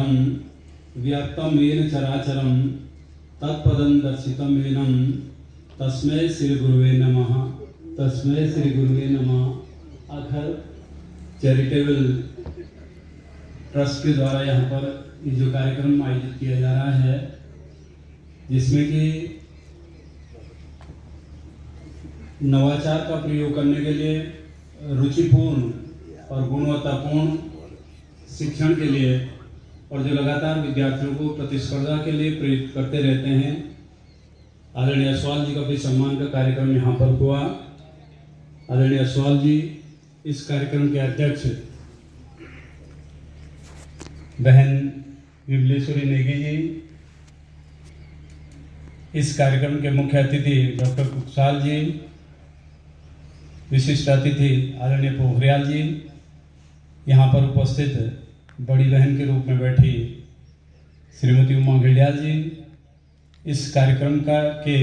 साकारं व्यक्तं येन चराचरं तत्पदं दर्शितं येनं तस्मै श्री गुरुवे नमः। तस्मै श्री गुरुवे नमः। अखर चैरिटेबल ट्रस्ट के द्वारा यहाँ पर ये जो कार्यक्रम आयोजित किया जा रहा है, जिसमें कि नवाचार का प्रयोग करने के लिए रुचिपूर्ण और गुणवत्तापूर्ण शिक्षण के लिए और जो लगातार विद्यार्थियों को प्रतिस्पर्धा के लिए प्रेरित करते रहते हैं, आदरणीय असवाल जी का भी सम्मान का कार्यक्रम यहाँ पर हुआ। आदरणीय असवाल जी इस कार्यक्रम के अध्यक्ष बहन विमलेश्वरी नेगी जी, इस कार्यक्रम के मुख्य अतिथि डॉक्टर कुशाल जी, विशिष्ट अतिथि आदरणीय पोखरियाल जी, यहाँ पर उपस्थित बड़ी बहन के रूप में बैठी श्रीमती उमा घिल्डियाल जी, इस कार्यक्रम के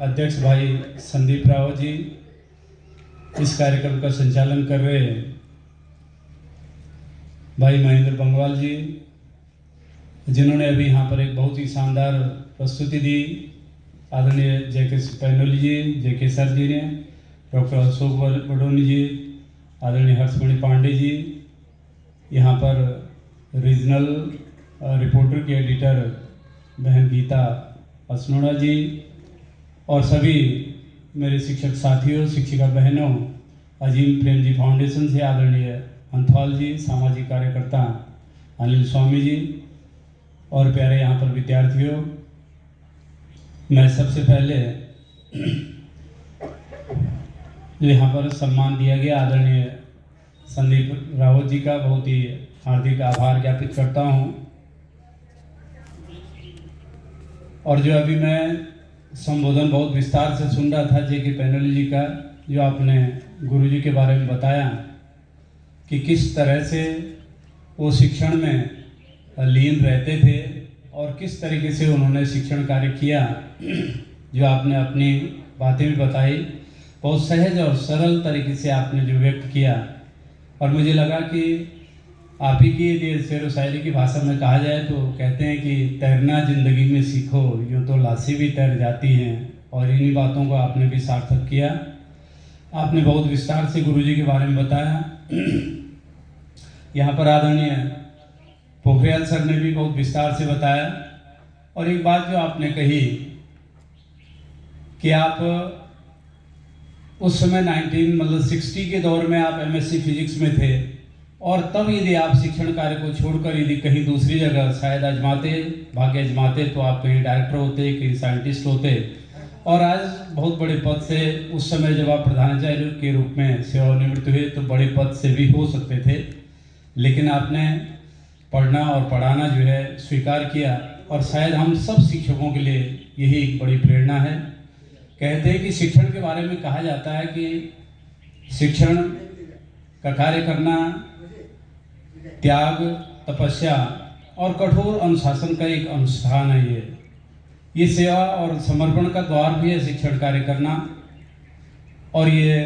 अध्यक्ष भाई संदीप राव जी, इस कार्यक्रम का संचालन कर रहे भाई महेंद्र बंगवाल जी, जिन्होंने अभी यहाँ पर एक बहुत ही शानदार प्रस्तुति दी, आदरणीय जेके पैनोली जी, जेके सर जी ने, डॉक्टर अशोक बडोनी जी, आदरणीय हर्षमणि पांडे जी, यहाँ पर रीजनल रिपोर्टर के एडिटर बहन गीता असनोड़ा जी और सभी मेरे शिक्षक साथियों, शिक्षिका बहनों, अजीम प्रेम जी फाउंडेशन से आदरणीय अंथवाल जी, सामाजिक कार्यकर्ता अनिल स्वामी जी और प्यारे यहाँ पर विद्यार्थियों, मैं सबसे पहले जो यहाँ पर सम्मान दिया गया आदरणीय संदीप रावत जी का बहुत ही हार्दिक आभार ज्ञापित करता हूँ। और जो अभी मैं संबोधन बहुत विस्तार से सुन रहा था जेके पैनोली जी का, जो आपने गुरु जी के बारे में बताया कि किस तरह से वो शिक्षण में लीन रहते थे और किस तरीके से उन्होंने शिक्षण कार्य किया, जो आपने अपनी बातें भी बताई, बहुत सहज और सरल तरीके से आपने जो व्यक्त किया। और मुझे लगा कि आप ही की शेर व शायरी की भाषा में कहा जाए तो कहते हैं कि तैरना ज़िंदगी में सीखो, यूँ तो लाशी भी तैर जाती हैं, और इन्हीं बातों को आपने भी सार्थक किया। आपने बहुत विस्तार से गुरुजी के बारे में बताया। यहाँ पर आदरणीय पोखरियाल सर ने भी बहुत विस्तार से बताया। और एक बात जो आपने कही कि आप उस समय 60 के दौर में आप MSc फिजिक्स में थे, और तब यदि आप शिक्षण कार्य को छोड़कर यदि कहीं दूसरी जगह शायद भाग्य आजमाते तो आप कहीं डायरेक्टर होते, कहीं साइंटिस्ट होते, और आज बहुत बड़े पद से, उस समय जब आप प्रधानाचार्य के रूप में सेवानिवृत्त हुए तो बड़े पद से भी हो सकते थे, लेकिन आपने पढ़ना और पढ़ाना जो है स्वीकार किया। और शायद हम सब शिक्षकों के लिए यही एक बड़ी प्रेरणा है। कहते हैं कि शिक्षण के बारे में कहा जाता है कि शिक्षण का कार्य करना त्याग, तपस्या और कठोर अनुशासन का एक अनुष्ठान है। ये सेवा और समर्पण का द्वार भी है शिक्षण कार्य करना, और ये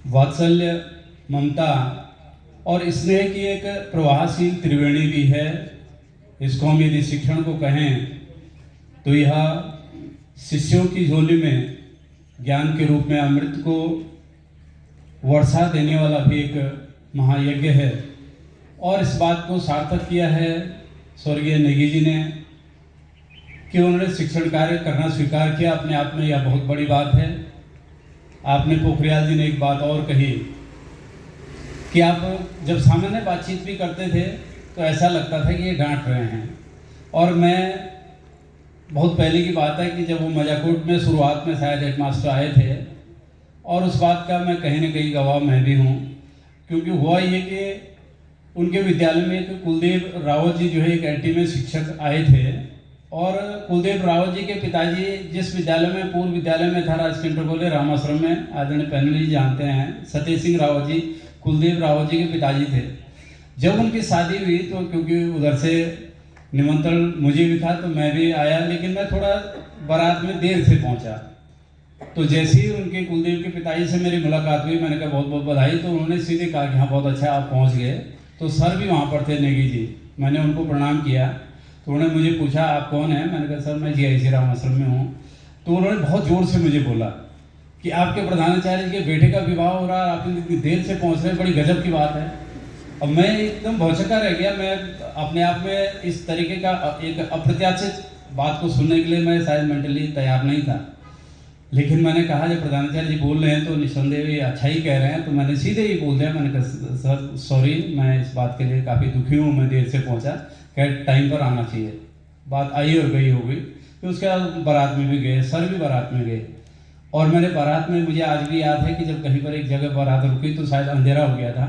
वात्सल्य, ममता और स्नेह की एक प्रवाहशील त्रिवेणी भी है। इसको हम यदि शिक्षण को कहें तो यह शिष्यों की झोली में ज्ञान के रूप में अमृत को वर्षा देने वाला भी एक महायज्ञ है। और इस बात को सार्थक किया है स्वर्गीय नेगी जी ने कि उन्होंने शिक्षण कार्य करना स्वीकार किया। अपने आप में यह बहुत बड़ी बात है। आपने पोखरियाल जी ने एक बात और कही कि आप जब सामान्य बातचीत भी करते थे तो ऐसा लगता था कि ये डांट रहे हैं। और मैं बहुत पहले की बात है कि जब वो मजाकोट में शुरुआत में शायद हेडमास्टर आए थे, और उस बात का मैं कहीं ना कहीं गवाह मैं भी हूँ, क्योंकि हुआ ये कि उनके विद्यालय में एक कुलदेव रावत जी जो है एक NT में शिक्षक आए थे, और कुलदेव रावत जी के पिताजी जिस विद्यालय में पूर्व विद्यालय में था राजकीय इंटर कॉलेज रामाश्रम में, आदरणीय पैनल जी जानते हैं, सतीश सिंह रावत जी कुलदेव रावत जी के पिताजी थे। जब उनकी शादी हुई तो क्योंकि उधर से निमंत्रण मुझे भी था तो मैं भी आया, लेकिन मैं थोड़ा बारात में देर से पहुंचा। तो जैसे ही उनके कुलदेव के पिताजी से मेरी मुलाकात हुई, मैंने कहा बहुत बहुत बधाई, तो उन्होंने सीधे कहा कि हाँ बहुत अच्छा आप पहुंच गए। तो सर भी वहाँ पर थे नेगी जी, मैंने उनको प्रणाम किया तो उन्होंने मुझे पूछा आप कौन हैं। मैंने कहा सर मैं GIC राम आश्रम में हूँ। तो उन्होंने बहुत ज़ोर से मुझे बोला कि आपके प्रधानाचार्य के बेटे का विवाह हो रहा है, आप इतनी देर से पहुँच रहे हैं, बड़ी गजब की बात है। अब मैं एकदम भौचक्का रह गया। मैं अपने आप में इस तरीके का एक अप्रत्याशित बात को सुनने के लिए मैं शायद मेंटली तैयार नहीं था। लेकिन मैंने कहा जब प्रधानाचार्य जी बोल रहे हैं तो निस्संदेह ये अच्छा ही कह रहे हैं, तो मैंने सीधे ही बोल दिया। मैंने कहा सर सॉरी, मैं इस बात के लिए काफ़ी दुखी हूँ, मैं देर से पहुँचा, क्या टाइम पर आना चाहिए। बात आई और गई हो गई। फिर उसके बाद बारात में भी गए, सर भी बारात में गए। और मैंने बारात में, मुझे आज भी याद है कि जब कहीं पर एक जगह बारात रुकी तो शायद अंधेरा हो गया था,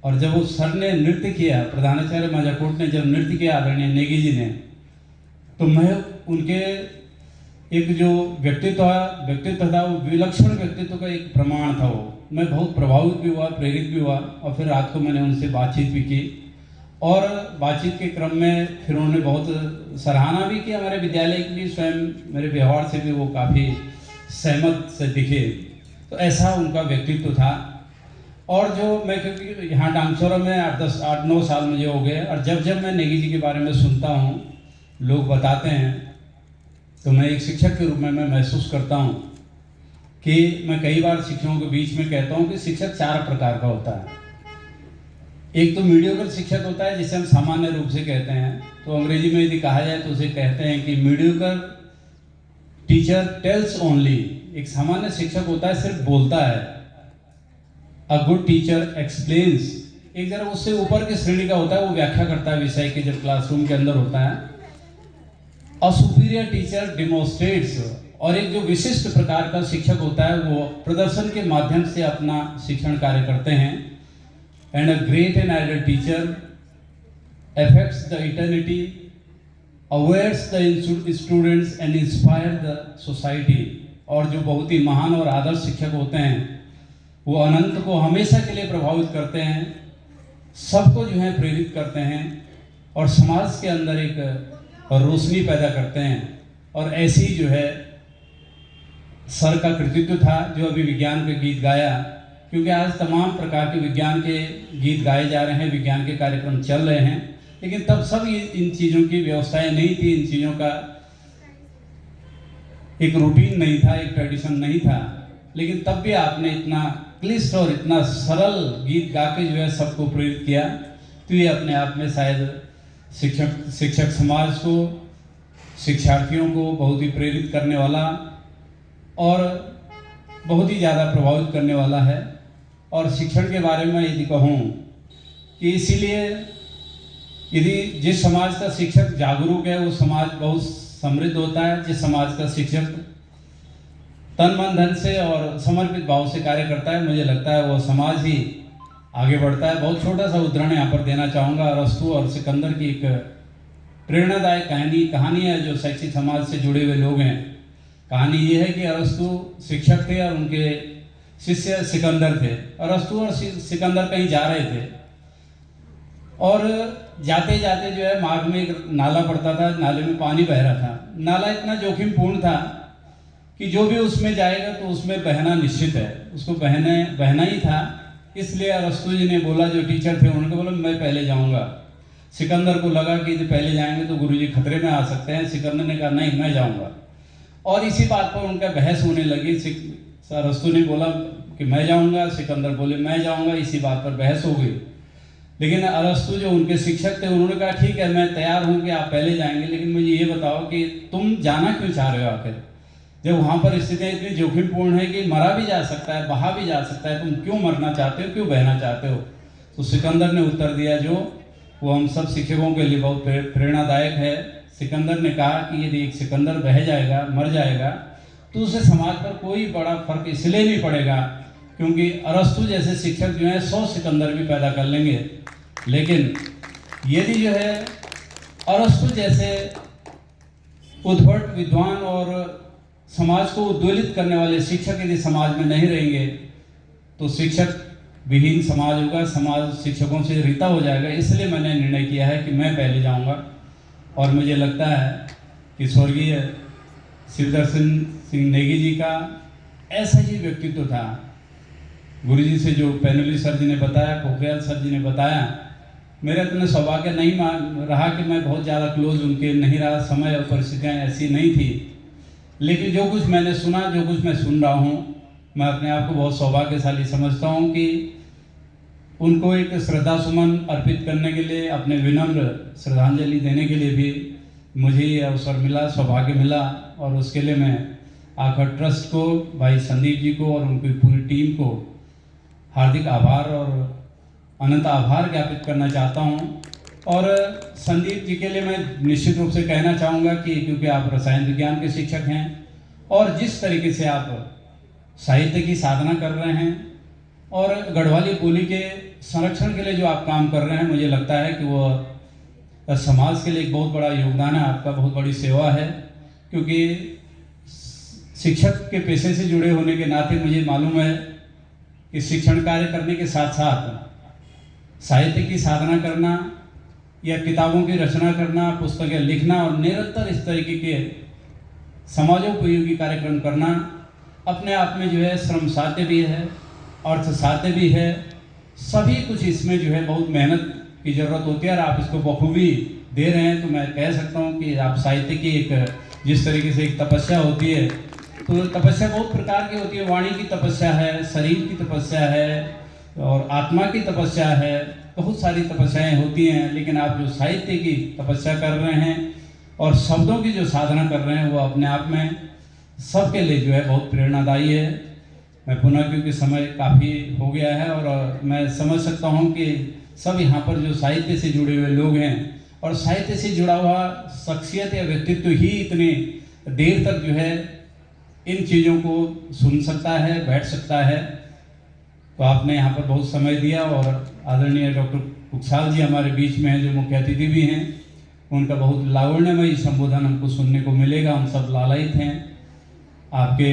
और जब उस सर ने नृत्य किया, प्रधानाचार्य माजाकोट ने जब नृत्य किया आदरणीय नेगी जी ने, तो मैं उनके एक जो व्यक्तित्व था वो विलक्षण व्यक्तित्व का एक प्रमाण था। वो मैं बहुत प्रभावित भी हुआ, प्रेरित भी हुआ। और फिर रात को मैंने उनसे बातचीत भी की, और बातचीत के क्रम में फिर उन्होंने बहुत सराहना भी की हमारे विद्यालय की भी। स्वयं मेरे व्यवहार से भी वो काफ़ी सहमत से दिखे। तो ऐसा उनका व्यक्तित्व था। और जो मैं, क्योंकि यहाँ डांगसोरा में 8-9 साल मुझे हो गए, और जब जब मैं नेगी जी के बारे में सुनता हूँ, लोग बताते हैं, तो मैं एक शिक्षक के रूप में मैं महसूस करता हूँ कि मैं कई बार शिक्षकों के बीच में कहता हूँ कि शिक्षक 4 प्रकार का होता है। एक तो मीडियोकर शिक्षक होता है, जिसे हम सामान्य रूप से कहते हैं, तो अंग्रेजी में यदि कहा जाए तो उसे कहते हैं कि मीडियोकर टीचर टेल्स ओनली। एक सामान्य शिक्षक होता है, सिर्फ बोलता है। A good teacher explains. एक जरा उससे ऊपर की श्रेणी का होता है, वो व्याख्या करता है विषय के, जब क्लासरूम के अंदर होता है। A superior teacher demonstrates. और एक जो विशिष्ट प्रकार का शिक्षक होता है, वो प्रदर्शन के माध्यम से अपना शिक्षण कार्य करते हैं। And a great and ideal teacher affects the eternity, awares the students and inspire the society. और जो बहुत ही महान और आदर्श शिक्षक होते हैं, वो अनंत को हमेशा के लिए प्रभावित करते हैं, सबको जो है प्रेरित करते हैं, और समाज के अंदर एक रोशनी पैदा करते हैं। और ऐसी ही जो है सर का कृतित्व था, जो अभी विज्ञान के गीत गाया, क्योंकि आज तमाम प्रकार के विज्ञान के गीत गाए जा रहे हैं, विज्ञान के कार्यक्रम चल रहे हैं, लेकिन तब सब इन चीज़ों की व्यवस्थाएं नहीं थी, इन चीज़ों का एक रूटीन नहीं था, एक ट्रेडिशन नहीं था। लेकिन तब भी आपने इतना क्लिष्ट और इतना सरल गीत गा के जो है सबको प्रेरित किया। तो ये अपने आप में शायद शिक्षक समाज को, शिक्षार्थियों को बहुत ही प्रेरित करने वाला और बहुत ही ज़्यादा प्रभावित करने वाला है। और शिक्षण के बारे में यदि कहूँ कि इसीलिए यदि जिस समाज का शिक्षक जागरूक है, वो समाज बहुत समृद्ध होता है। जिस समाज का शिक्षक तन मन धन से और समर्पित भाव से कार्य करता है, मुझे लगता है वो समाज ही आगे बढ़ता है। बहुत छोटा सा उदाहरण यहाँ पर देना चाहूँगा। अरस्तु और सिकंदर की एक प्रेरणादायक कहानी है, जो शैक्षिक समाज से जुड़े हुए लोग हैं। कहानी ये है कि अरस्तु शिक्षक थे और उनके शिष्य सिकंदर थे। अरस्तु और सिकंदर कहीं जा रहे थे, और जाते जाते जो है मार्ग में एक नाला पड़ता था, नाले में पानी बह रहा था। नाला इतना जोखिमपूर्ण था कि जो भी उसमें जाएगा तो उसमें बहना निश्चित है, उसको बहना ही था। इसलिए अरस्तु जी ने बोला, जो टीचर थे उन्होंने बोला मैं पहले जाऊंगा। सिकंदर को लगा कि यदि पहले जाएंगे तो गुरुजी खतरे में आ सकते हैं। सिकंदर ने कहा नहीं, मैं जाऊंगा। और इसी बात पर उनका बहस होने लगी। अरस्तु ने बोला कि मैं जाऊंगा, सिकंदर बोले मैं जाऊंगा। इसी बात पर बहस हो गई। लेकिन अरस्तु जो उनके शिक्षक थे, उन्होंने कहा ठीक है, मैं तैयार हूँ कि आप पहले जाएंगे, लेकिन मुझे ये बताओ कि तुम जाना क्यों चाह रहे हो आखिर, जब वहाँ पर स्थितियाँ इतनी जोखिमपूर्ण है कि मरा भी जा सकता है, बहा भी जा सकता है, तुम क्यों मरना चाहते हो, क्यों बहना चाहते हो। तो सिकंदर ने उत्तर दिया, जो वो हम सब शिक्षकों के लिए बहुत प्रेरणादायक है। सिकंदर ने कहा कि यदि एक सिकंदर बह जाएगा, मर जाएगा, तो उसे समाज पर कोई बड़ा फर्क इसलिए नहीं पड़ेगा क्योंकि अरस्तु जैसे शिक्षक जो हैं 100 सिकंदर भी पैदा कर लेंगे। लेकिन यदि जो है अरस्तु जैसे उद्भट विद्वान और समाज को उद्वेलित करने वाले शिक्षक यदि समाज में नहीं रहेंगे, तो शिक्षक विहीन समाज होगा, समाज शिक्षकों से रिता हो जाएगा। इसलिए मैंने निर्णय किया है कि मैं पहले जाऊंगा। और मुझे लगता है कि स्वर्गीय शिवदर्शन सिंह नेगी जी का ऐसा ही व्यक्तित्व था। गुरुजी से जो पैनुली सर जी ने बताया, पोखरियाल सर जी ने बताया मेरा इतना सौभाग्य नहीं रहा कि मैं बहुत ज़्यादा क्लोज उनके नहीं रहा, समय और परिस्थितियाँ ऐसी नहीं थी। लेकिन जो कुछ मैंने सुना, जो कुछ मैं सुन रहा हूँ, मैं अपने आप को बहुत सौभाग्यशाली समझता हूँ कि उनको एक श्रद्धा सुमन अर्पित करने के लिए, अपने विनम्र श्रद्धांजलि देने के लिए भी मुझे ये अवसर मिला, सौभाग्य मिला। और उसके लिए मैं आकर ट्रस्ट को, भाई संदीप जी को और उनकी पूरी टीम को हार्दिक आभार और अनंत आभार ज्ञापित करना चाहता हूँ। और संदीप जी के लिए मैं निश्चित रूप से कहना चाहूँगा कि क्योंकि आप रसायन विज्ञान के शिक्षक हैं और जिस तरीके से आप साहित्य की साधना कर रहे हैं और गढ़वाली बोली के संरक्षण के लिए जो आप काम कर रहे हैं, मुझे लगता है कि वो समाज के लिए एक बहुत बड़ा योगदान है, आपका बहुत बड़ी सेवा है। क्योंकि शिक्षक के पेशे से जुड़े होने के नाते मुझे मालूम है कि शिक्षण कार्य करने के साथ साथ साहित्य की साधना करना या किताबों की रचना करना, पुस्तकें लिखना और निरंतर इस तरीके के समाजोपयोगी कार्यक्रम करना अपने आप में जो है श्रम साध्य भी है, अर्थ साध्य भी है। सभी कुछ इसमें जो है बहुत मेहनत की ज़रूरत होती है और आप इसको बखूबी दे रहे हैं। तो मैं कह सकता हूँ कि आप साहित्य की एक जिस तरीके से एक तपस्या होती है, तो तपस्या बहुत प्रकार की होती है। वाणी की तपस्या है, शरीर की तपस्या है और आत्मा की तपस्या है, बहुत सारी तपस्याएं होती हैं। लेकिन आप जो साहित्य की तपस्या कर रहे हैं और शब्दों की जो साधना कर रहे हैं, वो अपने आप में सबके लिए जो है बहुत प्रेरणादायी है। मैं पुनः, क्योंकि समय काफ़ी हो गया है और मैं समझ सकता हूँ कि सब यहाँ पर जो साहित्य से जुड़े हुए लोग हैं और साहित्य से जुड़ा हुआ शख्सियत या व्यक्तित्व ही इतनी देर तक जो है इन चीज़ों को सुन सकता है, बैठ सकता है। तो आपने यहाँ पर बहुत समय दिया और आदरणीय डॉक्टर कुकसाल जी हमारे बीच में हैं, जो मुख्य अतिथि भी हैं। उनका बहुत लावण्यमयी संबोधन हमको सुनने को मिलेगा। हम सब लालायित हैं आपके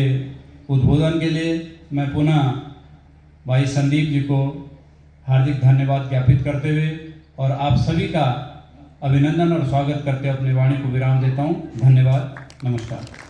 उद्बोधन के लिए। मैं पुनः भाई संदीप जी को हार्दिक धन्यवाद ज्ञापित करते हुए और आप सभी का अभिनंदन और स्वागत करते अपनी वाणी को विराम देता हूँ। धन्यवाद, नमस्कार।